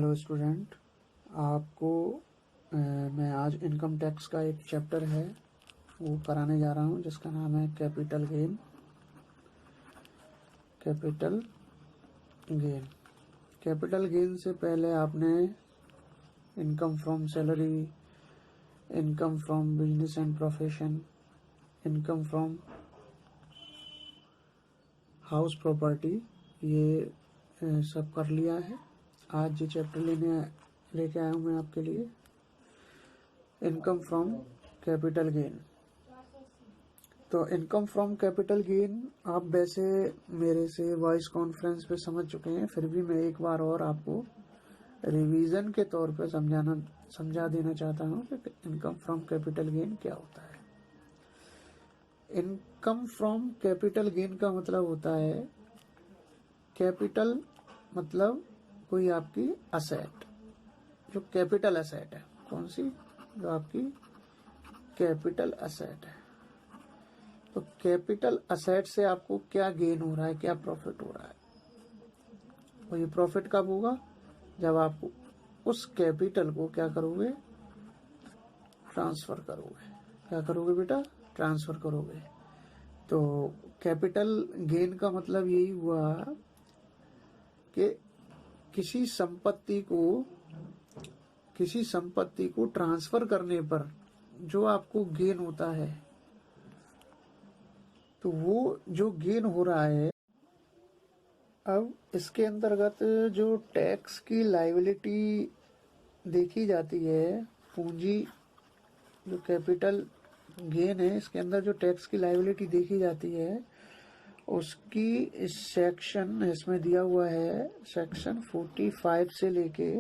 Hello student, आपको मैं आज इनकम टैक्स का एक चैप्टर है वो कराने जा रहा हूँ जिसका नाम है कैपिटल गेन। कैपिटल गेन से पहले आपने income from salary, income from business and profession, income from house property ये सब कर लिया है। आज ये चैप्टर लेके आया हूँ मैं आपके लिए, इनकम फ्रॉम कैपिटल गेन। तो इनकम फ्रॉम कैपिटल गेन आप वैसे मेरे से वॉइस कॉन्फ्रेंस पे समझ चुके हैं, फिर भी मैं एक बार और आपको रिवीजन के तौर पे समझा देना चाहता हूँ कि इनकम फ्रॉम कैपिटल गेन क्या होता है। इनकम फ्रॉम कैपिटल गेन का मतलब होता है, कैपिटल मतलब कोई आपकी असेट, जो कैपिटल असेट है। कौन सी? जो आपकी कैपिटल असेट है। तो कैपिटल असेट से आपको क्या गेन हो रहा है, क्या प्रॉफिट हो रहा है। और ये प्रॉफिट कब होगा? जब आप उस कैपिटल को क्या करोगे? ट्रांसफर करोगे। क्या करोगे बेटा? ट्रांसफर करोगे। तो कैपिटल गेन का मतलब यही हुआ कि किसी संपत्ति को ट्रांसफर करने पर जो आपको गेन होता है, तो वो जो गेन हो रहा है, अब इसके अंतर्गत जो टैक्स की लायबिलिटी देखी जाती है, पूंजी जो कैपिटल गेन है इसके अंदर जो टैक्स की लायबिलिटी देखी जाती है, उसकी सेक्शन इसमें दिया हुआ है, सेक्शन 45 से लेके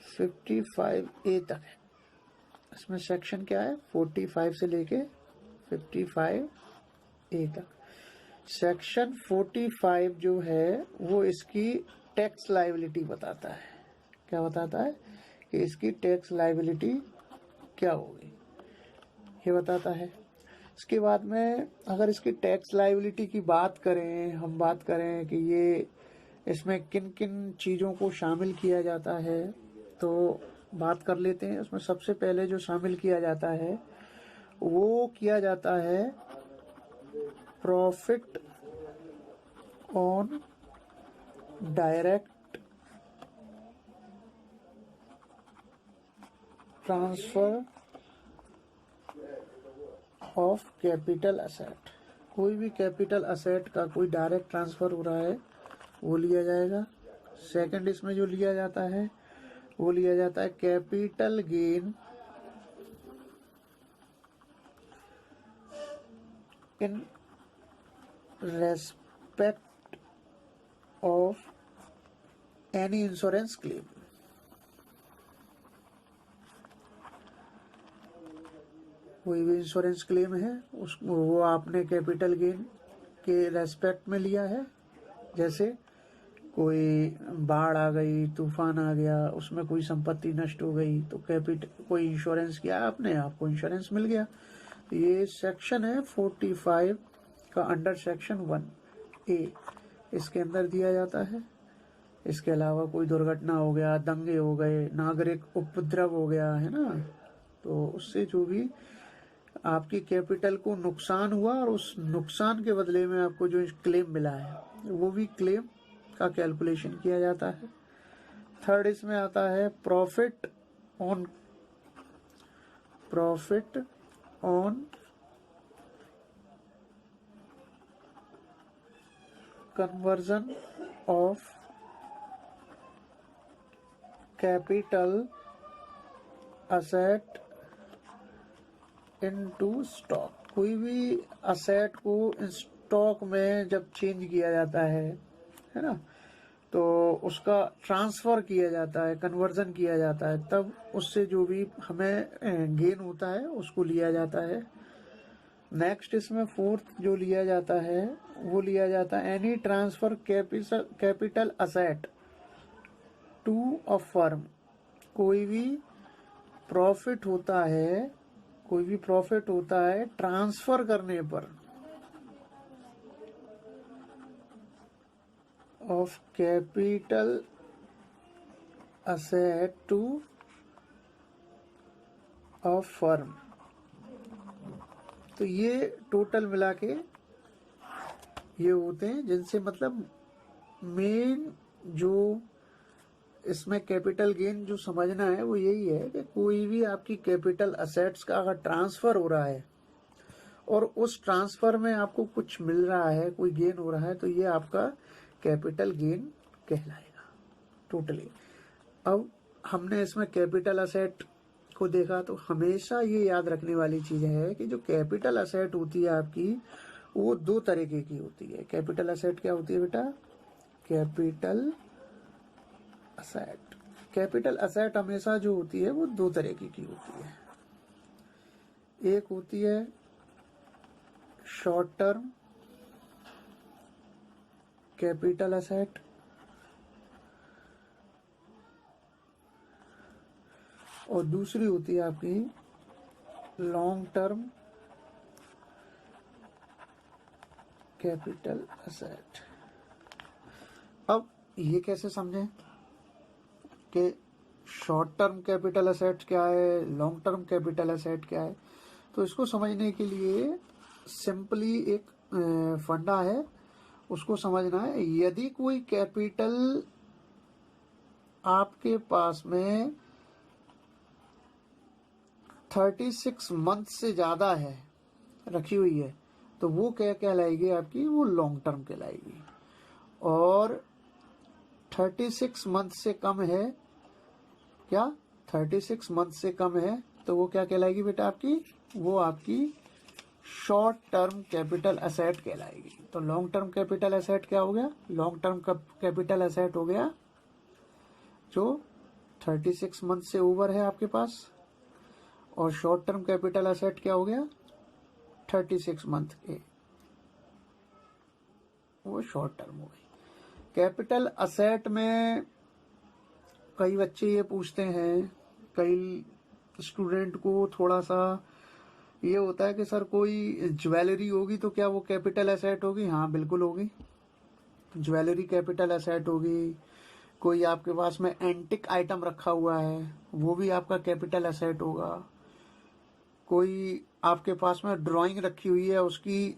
55A तक है। इसमें सेक्शन क्या है? 45 से लेके 55A तक। सेक्शन 45 जो है वो इसकी टैक्स लायबिलिटी बताता है। क्या बताता है? कि इसकी टैक्स लायबिलिटी क्या होगी, ये बताता है। इसके बाद में अगर इसकी टैक्स लायबिलिटी की हम बात करें कि ये इसमें किन किन चीज़ों को शामिल किया जाता है, तो बात कर लेते हैं। उसमें सबसे पहले जो शामिल किया जाता है वो किया जाता है profit on direct transfer of capital asset. कोई भी कैपिटल असेट का कोई डायरेक्ट ट्रांसफर हो रहा है वो लिया जाएगा। सेकंड इसमें जो लिया जाता है वो लिया जाता है capital gain in respect of any insurance claim. कोई भी इंश्योरेंस क्लेम है वो आपने कैपिटल गेन के रेस्पेक्ट में लिया है। जैसे कोई बाढ़ आ गई, तूफान आ गया, उसमें कोई संपत्ति नष्ट हो गई, तो कोई इंश्योरेंस किया आपने, आपको इंश्योरेंस मिल गया। तो ये सेक्शन है 45 का अंडर सेक्शन 1A, इसके अंदर दिया जाता है। इसके अलावा कोई दुर्घटना हो गया, दंगे हो गए, नागरिक उपद्रव हो गया है ना, तो उससे जो भी आपकी कैपिटल को नुकसान हुआ और उस नुकसान के बदले में आपको जो क्लेम मिला है वो भी क्लेम का कैलकुलेशन किया जाता है। थर्ड इसमें आता है profit on conversion of capital asset into stock. कोई भी असेट को स्टॉक में जब चेंज किया जाता है ना, तो उसका ट्रांसफर किया जाता है, कन्वर्जन किया जाता है, तब उससे जो भी हमें गेन होता है उसको लिया जाता है। नेक्स्ट इसमें फोर्थ जो लिया जाता है वो लिया जाता है any transfer capital asset to a firm. कोई भी प्रॉफिट होता है ट्रांसफर करने पर of capital asset to a firm. तो ये टोटल मिला के ये होते हैं, जिनसे मतलब मेन जो इसमें कैपिटल गेन जो समझना है वो यही है कि कोई भी आपकी कैपिटल असेट्स का अगर ट्रांसफर हो रहा है और उस ट्रांसफर में आपको कुछ मिल रहा है, कोई गेन हो रहा है, तो ये आपका कैपिटल गेन कहलाएगा टोटली। अब हमने इसमें कैपिटल असेट को देखा, तो हमेशा ये याद रखने वाली चीज है कि जो कैपिटल असेट होती है आपकी, वो दो तरीके की होती है। कैपिटल असेट क्या होती है बेटा? कैपिटल असेट, कैपिटल असेट हमेशा जो होती है वो दो तरीके की होती है। एक होती है शॉर्ट टर्म कैपिटल असेट, और दूसरी होती है आपकी लॉन्ग टर्म कैपिटल असेट। अब ये कैसे समझें कि शॉर्ट टर्म कैपिटल असेट क्या है, लॉन्ग टर्म कैपिटल असेट क्या है? तो इसको समझने के लिए सिंपली एक फंडा है, उसको समझना है। यदि कोई कैपिटल आपके पास में 36 मंथ से ज्यादा है, रखी हुई है, तो वो क्या कहलाएगी आपकी? वो लॉन्ग टर्म कहलाएगी। और 36 मंथ से कम है, क्या 36 मंथ से कम है, तो वो क्या कहलाएगी बेटा आपकी? वो आपकी शॉर्ट टर्म कैपिटल असेट कहलाएगी। तो लॉन्ग टर्म कैपिटल असेट क्या हो गया? लॉन्ग टर्म कैपिटल असेट हो गया जो 36 मंथ से ओवर है आपके पास, और शॉर्ट टर्म कैपिटल असेट क्या हो गया? 36 मंथ के, वो शॉर्ट टर्म हो गई। कैपिटल असेट में कई बच्चे ये पूछते हैं, कई स्टूडेंट को थोड़ा सा ये होता है कि सर कोई ज्वेलरी होगी तो क्या वो कैपिटल एसेट होगी? हाँ बिल्कुल होगी, ज्वेलरी कैपिटल एसेट होगी। कोई आपके पास में एंटिक आइटम रखा हुआ है, वो भी आपका कैपिटल एसेट होगा। कोई आपके पास में ड्राइंग रखी हुई है, उसकी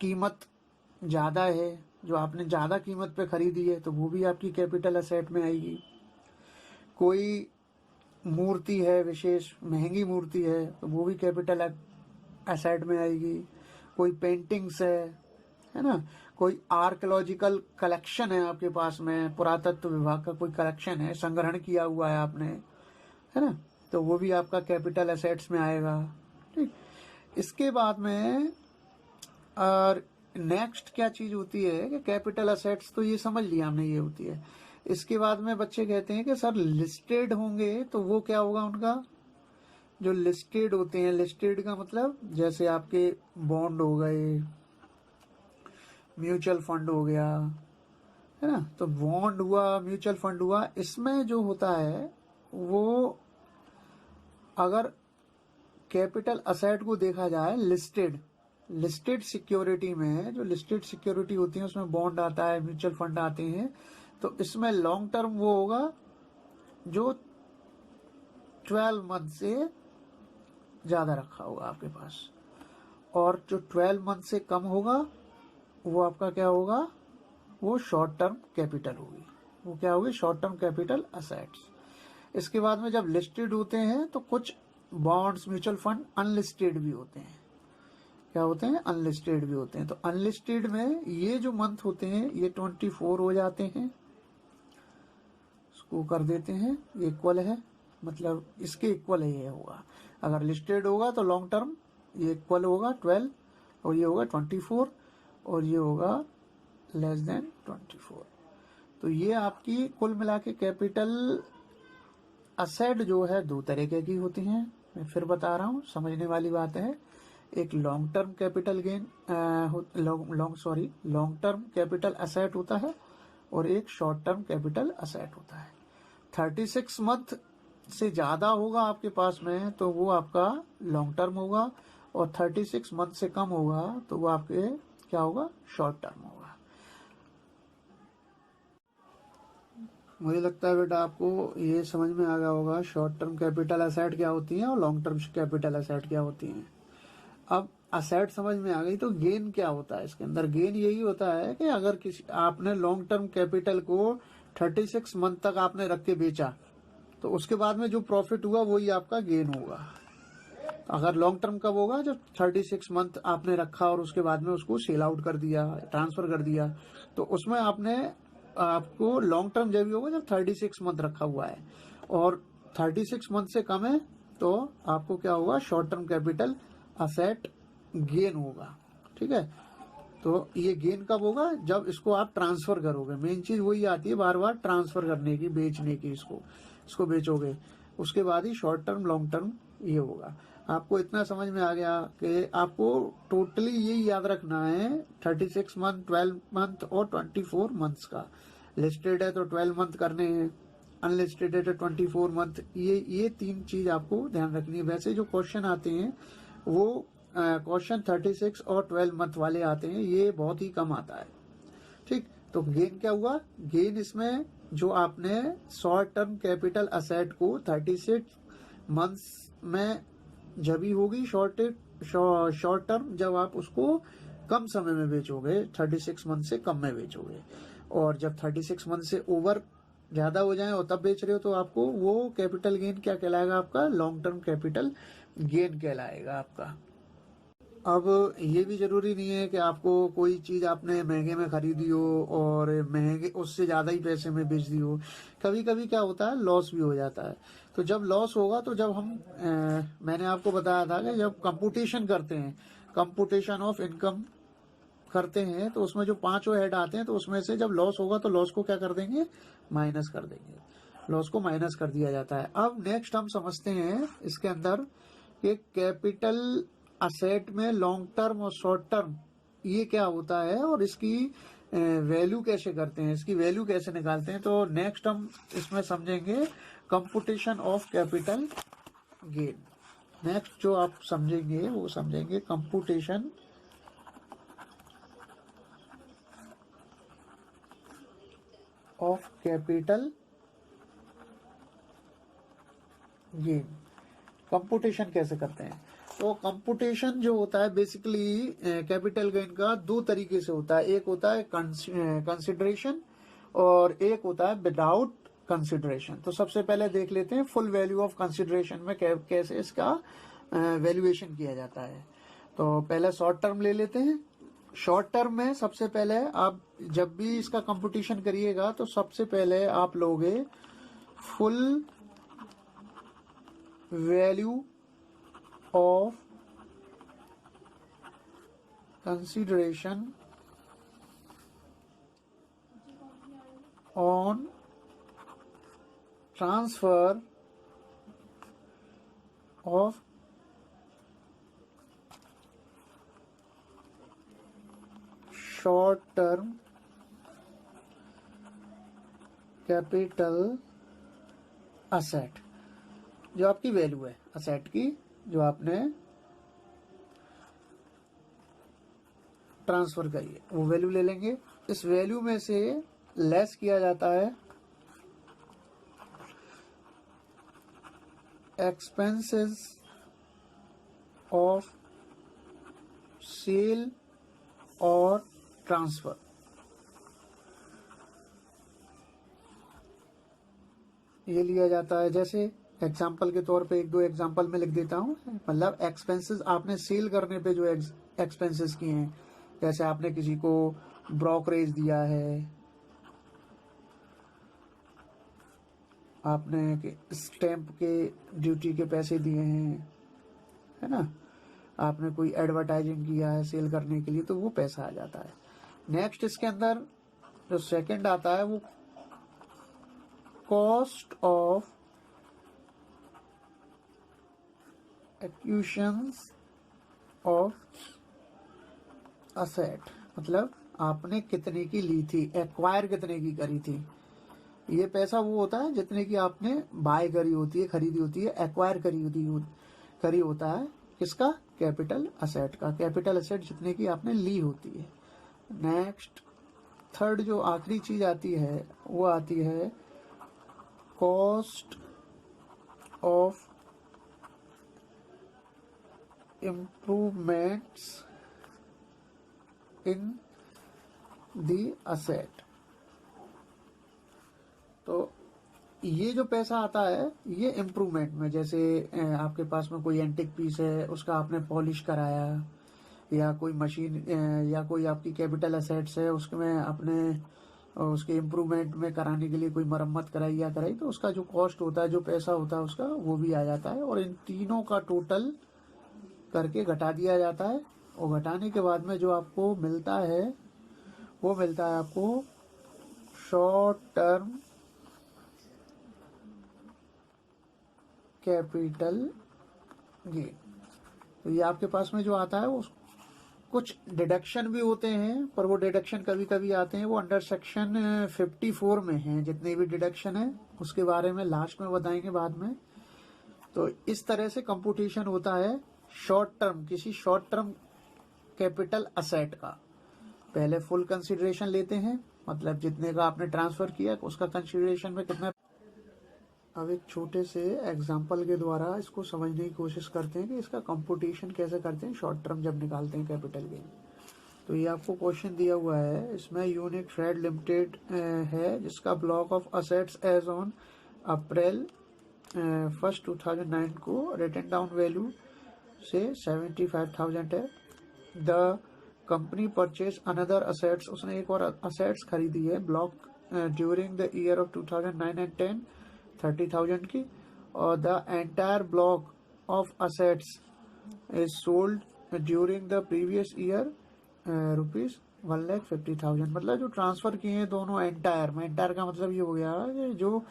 कीमत ज़्यादा है, जो आपने ज़्यादा कीमत पे खरीदी है, तो वो भी आपकी कैपिटल एसेट में आएगी। कोई मूर्ति है, विशेष महंगी मूर्ति है, तो वो भी कैपिटल एसेट में आएगी। कोई पेंटिंग्स है ना, कोई आर्कियोलॉजिकल कलेक्शन है आपके पास में, पुरातत्व विभाग का कोई कलेक्शन है, संग्रहण किया हुआ है आपने, है ना, तो वो भी आपका कैपिटल एसेट्स में आएगा। ठीक, इसके बाद में और नेक्स्ट क्या चीज होती है कि कैपिटल असेट्स, तो ये समझ लिया हमने, ये होती है। इसके बाद में बच्चे कहते हैं कि सर लिस्टेड होंगे तो वो क्या होगा उनका? जो लिस्टेड होते हैं, लिस्टेड का मतलब जैसे आपके बॉन्ड हो गए, म्यूचुअल फंड हो गया, है ना, तो बॉन्ड हुआ, म्यूचुअल फंड हुआ, इसमें जो होता है वो अगर कैपिटल असेट को देखा जाए, लिस्टेड सिक्योरिटी में, जो लिस्टेड सिक्योरिटी होती है उसमें बॉन्ड आता है, म्यूचुअल फंड आते हैं, तो इसमें लॉन्ग टर्म वो होगा जो 12 मंथ से ज्यादा रखा होगा आपके पास, और जो 12 मंथ से कम होगा वो आपका क्या होगा? वो शॉर्ट टर्म कैपिटल होगी। वो क्या होगी? Short term capital assets. इसके बाद में जब लिस्टेड होते हैं तो कुछ बॉन्ड्स, म्यूचुअल फंड अनलिस्टेड भी होते हैं। क्या होते हैं? अनलिस्टेड भी होते हैं। तो अनलिस्टेड में ये जो मंथ होते हैं ये 24 हो जाते हैं, इसको कर देते हैं, ये इक्वल है, मतलब इसके इक्वल है ये होगा। अगर लिस्टेड होगा तो लॉन्ग टर्म ये इक्वल होगा 12, और ये होगा 24, और ये होगा लेस देन 24। तो ये आपकी कुल मिला के कैपिटल असेट जो है दो तरीके की होती हैं। मैं फिर बता रहा हूँ, समझने वाली बात है। एक long term capital gain, long term capital asset होता है, और एक शॉर्ट टर्म कैपिटल असेट होता है। 36 मंथ से ज्यादा होगा आपके पास में तो वो आपका लॉन्ग टर्म होगा, और 36 मंथ से कम होगा तो वो आपके क्या होगा? शॉर्ट टर्म होगा। मुझे लगता है बेटा आपको ये समझ में आ गया होगा शॉर्ट टर्म कैपिटल असेट क्या होती है और लॉन्ग टर्म कैपिटल असेट क्या होती है। अब असेट समझ में आ गई तो गेन क्या होता है इसके अंदर। गेन यही होता है कि अगर किसी आपने लॉन्ग टर्म कैपिटल को 36 मंथ तक आपने रख के बेचा तो उसके बाद में जो प्रॉफिट हुआ वही आपका गेन होगा। अगर लॉन्ग टर्म कब होगा, जब 36 मंथ आपने रखा और उसके बाद में उसको सेल आउट कर दिया, ट्रांसफर कर दिया, तो उसमें आपको लॉन्ग टर्म जब भी होगा जब 36 मंथ रखा हुआ है और 36 मंथ से कम है तो आपको क्या होगा, short term capital asset gain होगा। ठीक है, तो ये गेन कब होगा, जब इसको आप ट्रांसफर करोगे। मेन चीज वही आती है बार बार ट्रांसफर करने की, बेचने की, इसको बेचोगे, उसके बाद ही शॉर्ट टर्म लॉन्ग टर्म ये होगा। आपको इतना समझ में आ गया कि आपको टोटली यही याद रखना है 36 मंथ, 12 मंथ और 24 मंथ्स का। लिस्टेड है तो 12 मंथ करने हैं, अनलिस्टेड है तो 24 मंथ। ये 3 चीज आपको ध्यान रखनी है। वैसे जो क्वेश्चन आते हैं वो क्वेश्चन 36 और 12 मंथ वाले आते हैं, ये बहुत ही कम आता है। ठीक, तो गेन क्या हुआ, गेन इसमें जो आपने शॉर्ट टर्म कैपिटल असेट को 36 मंथ्स में जब ही होगी शॉर्ट टर्म, जब आप उसको कम समय में बेचोगे, 36 मंथ से कम में बेचोगे, और जब 36 मंथ से ओवर ज्यादा हो जाए और तब बेच रहे हो तो आपको वो कैपिटल गेन क्या कहलाएगा, आपका लॉन्ग टर्म कैपिटल गेन कहलाएगा आपका। अब ये भी जरूरी नहीं है कि आपको कोई चीज आपने महंगे में खरीदी हो और महंगे उससे ज्यादा ही पैसे में बेच दी हो। कभी कभी क्या होता है, लॉस भी हो जाता है। तो जब लॉस होगा तो जब हम मैंने आपको बताया था कि जब कंप्यूटेशन करते हैं, कंप्यूटेशन ऑफ इनकम करते हैं, तो उसमें जो 5 हेड आते हैं तो उसमें से जब लॉस होगा तो लॉस को क्या कर देंगे, माइनस कर देंगे। लॉस को माइनस कर दिया जाता है। अब नेक्स्ट हम समझते हैं इसके अंदर कि कैपिटल असेट में लॉन्ग टर्म और शॉर्ट टर्म ये क्या होता है और इसकी वैल्यू कैसे करते हैं, इसकी वैल्यू कैसे निकालते हैं। तो नेक्स्ट हम इसमें समझेंगे computation of capital gain. Next जो आप समझेंगे वो समझेंगे computation of capital gain. Computation कैसे करते हैं, तो कंप्यूटेशन जो होता है बेसिकली कैपिटल गेन का 2 तरीके से होता है। एक होता है कंसिडरेशन और एक होता है विदाउट कंसिडरेशन। तो सबसे पहले देख लेते हैं फुल वैल्यू ऑफ कंसिडरेशन में कैसे इसका वैल्यूएशन किया जाता है। तो पहले शॉर्ट टर्म ले लेते हैं। शॉर्ट टर्म में सबसे पहले आप जब भी इसका कंप्यूटेशन करिएगा तो सबसे पहले आप लोगे full value of consideration on transfer of short term capital asset। जो आपकी वैल्यू है असेट की जो आपने ट्रांसफर करी है वो वैल्यू ले लेंगे। इस वैल्यू में से लेस किया जाता है एक्सपेंसेस ऑफ सेल और ट्रांसफर। ये लिया जाता है, जैसे एग्जाम्पल के तौर पे 1-2 एग्जाम्पल में लिख देता हूँ। मतलब एक्सपेंसेस आपने सेल करने पे जो एक्सपेंसेस किए हैं, जैसे आपने किसी को ब्रोकरेज दिया है, आपने स्टैंप के ड्यूटी के पैसे दिए हैं, है ना, आपने कोई एडवर्टाइजिंग किया है सेल करने के लिए, तो वो पैसा आ जाता है। नेक्स्ट इसके अंदर जो सेकंड आता है वो cost of acquisitions of asset. मतलब आपने कितने की ली थी, एक्वायर कितने की करी थी। ये पैसा वो होता है जितने की आपने बाय करी होती है, खरीदी होती है, एक्वायर करी होता है किसका, कैपिटल असेट का। कैपिटल असेट जितने की आपने ली होती है। नेक्स्ट थर्ड जो आखिरी चीज आती है वो आती है cost of improvements in the asset. तो ये जो पैसा आता है ये इम्प्रूवमेंट में, जैसे आपके पास में कोई एंटिक पीस है, उसका आपने पॉलिश कराया, या कोई मशीन या कोई आपकी कैपिटल असेट्स है उसमें आपने उसके इम्प्रूवमेंट में कराने के लिए कोई मरम्मत कराई या कराई, तो उसका जो कॉस्ट होता है, जो पैसा होता है उसका, वो भी आ जाता है। और इन तीनों का टोटल करके घटा दिया जाता है, और घटाने के बाद में जो आपको मिलता है वो मिलता है आपको शॉर्ट टर्म कैपिटल गेन। तो ये आपके पास में जो आता है वो कुछ डिडक्शन भी होते हैं, पर वो डिडक्शन कभी कभी आते हैं, वो अंडर सेक्शन 54 में हैं। जितने भी डिडक्शन है उसके बारे में लास्ट में बताएंगे बाद में। तो इस तरह से कंप्यूटेशन होता है शॉर्ट टर्म, किसी शॉर्ट टर्म कैपिटल असेट का। पहले फुल कंसिडरेशन लेते हैं, मतलब जितने का आपने ट्रांसफर किया उसका कंसिडरेशन में कितना। अब एक छोटे से एग्जाम्पल के द्वारा इसको समझने की कोशिश करते हैं कि इसका कंप्यूटेशन कैसे करते हैं शॉर्ट टर्म जब निकालते हैं कैपिटल गेन। तो ये आपको क्वेश्चन दिया हुआ है, इसमें यूनिक ट्रेड लिमिटेड है जिसका block of assets as on April 1 2009 को रिटन डाउन वैल्यू से 75,000 है। The company purchase another assets, उसने एक और असेट्स खरीदी है block during the year of 2009 and 10 30,000 की, और the entire block of assets is sold during the previous year rupees 1,50,000। मतलब जो ट्रांसफर किए हैं दोनों एंटायर में, एंटायर का मतलब ये हो गया कि जो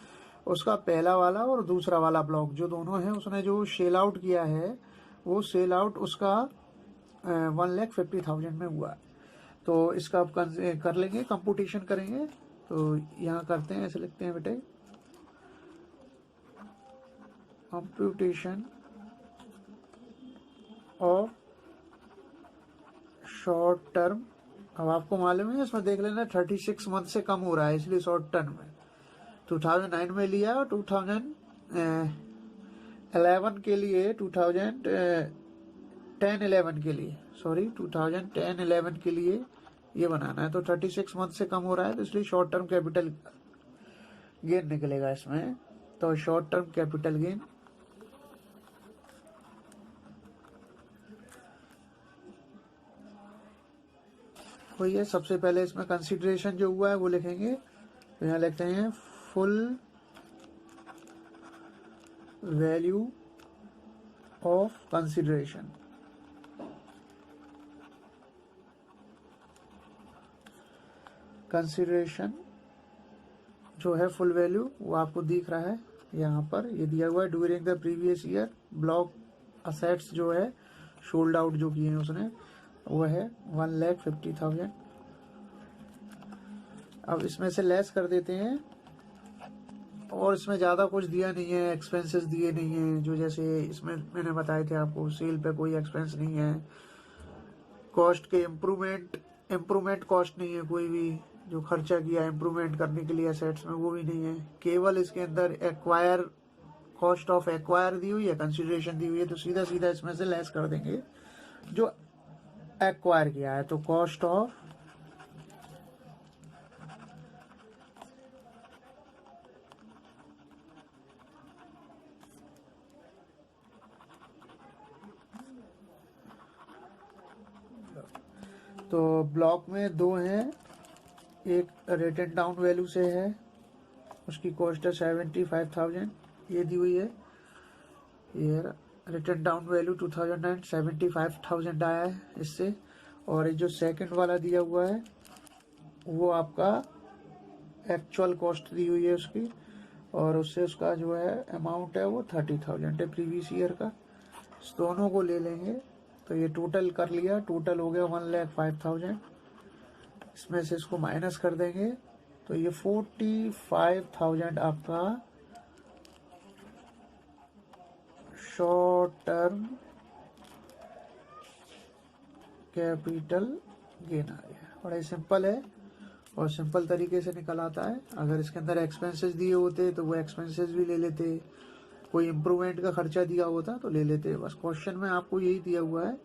उसका पहला वाला और दूसरा वाला ब्लॉक जो दोनों है, उसने जो सेल आउट किया है वो सेल आउट उसका 1,50,000 में हुआ। तो इसका आप कर लेंगे, कंप्यूटेशन करेंगे। तो यहाँ करते हैं, ऐसे लिखते हैं बेटे, कंप्यूटेशन ऑफ शॉर्ट टर्म। अब आपको मालूम है इसमें देख लेना 36 मंथ से कम हो रहा है, इसलिए शॉर्ट टर्म में 2009 में लिया और 2011 के लिए 2010-11 के लिए 2010-11 के लिए ये बनाना है। तो 36 मंथ से कम हो रहा है, तो इसलिए शॉर्ट टर्म कैपिटल गेन निकलेगा इसमें। तो शॉर्ट टर्म कैपिटल गेन वही है। सबसे पहले इसमें कंसीडरेशन जो हुआ है वो लिखेंगे, तो यहाँ लिखते हैं full value of consideration. Consideration जो है फुल वैल्यू वो आपको दिख रहा है यहाँ पर, ये दिया हुआ है during the previous year block assets जो है सोल्ड आउट जो किए हैं उसने, वो है 1,50,000। अब इसमें से लेस कर देते हैं, और इसमें ज़्यादा कुछ दिया नहीं है, एक्सपेंसेस दिए नहीं है, जो जैसे इसमें मैंने बताए थे आपको, सेल पे कोई एक्सपेंस नहीं है, कॉस्ट के इम्प्रूवमेंट कॉस्ट नहीं है, कोई भी जो खर्चा किया इम्प्रूवमेंट करने के लिए एसेट्स में वो भी नहीं है। केवल इसके अंदर एक्वायर कॉस्ट ऑफ एक्वायर दी हुई है, कंसिडरेशन दी हुई है, तो सीधा सीधा इसमें से लेस कर देंगे जो एक्वायर किया है। तो कॉस्ट ऑफ तो ब्लॉक में दो हैं, एक रिटन डाउन वैल्यू से है, उसकी कॉस्ट है 75,000 ये दी हुई है। ये रिटन डाउन वैल्यू 2009 75,000 आया है इससे। और ये जो सेकंड वाला दिया हुआ है वो आपका एक्चुअल कॉस्ट दी हुई है उसकी, और उससे उसका जो है अमाउंट है वो 30,000 है प्रीवियस ईयर का। इस दोनों को ले लेंगे तो ये टोटल कर लिया, टोटल हो गया 1,05,000। इसमें से इसको माइनस कर देंगे तो ये 45,000 आपका शॉर्ट टर्म कैपिटल गेन आ गया। बड़ा सिंपल है, और सिंपल तरीके से निकल आता है। अगर इसके अंदर एक्सपेंसेस दिए होते तो वो एक्सपेंसेस भी ले लेते, कोई इम्प्रूवमेंट का खर्चा दिया होता तो ले लेते। बस क्वेश्चन में आपको यही दिया हुआ है,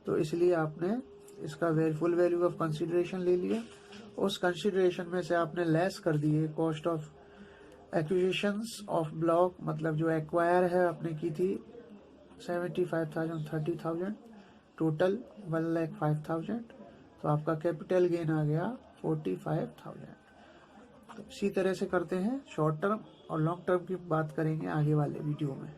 तो इसलिए आपने इसका फुल वैल्यू ऑफ कंसिडरेशन ले लिया। उस कंसिडरेशन में से आपने लेस कर दिए cost of acquisitions of block, मतलब जो एक्वायर है आपने की थी 75,000 30,000, टोटल 1,05,000, तो आपका कैपिटल गेन आ गया 45,000। तो इसी तरह से करते हैं शॉर्ट टर्म और लॉन्ग टर्म की बात करेंगे आगे वाले वीडियो में।